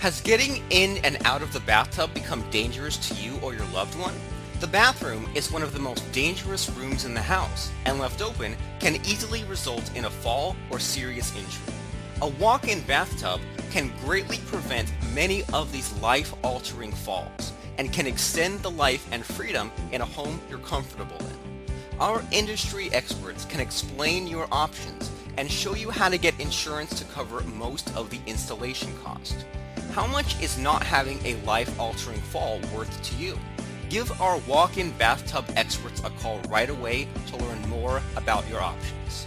Has getting in and out of the bathtub become dangerous to you or your loved one? The bathroom is one of the most dangerous rooms in the house, and left open can easily result in a fall or serious injury. A walk-in bathtub can greatly prevent many of these life-altering falls, and can extend the life and freedom in a home you're comfortable in. Our industry experts can explain your options and show you how to get insurance to cover most of the installation cost. How much is not having a life-altering fall worth to you? Give our walk-in bathtub experts a call right away to learn more about your options.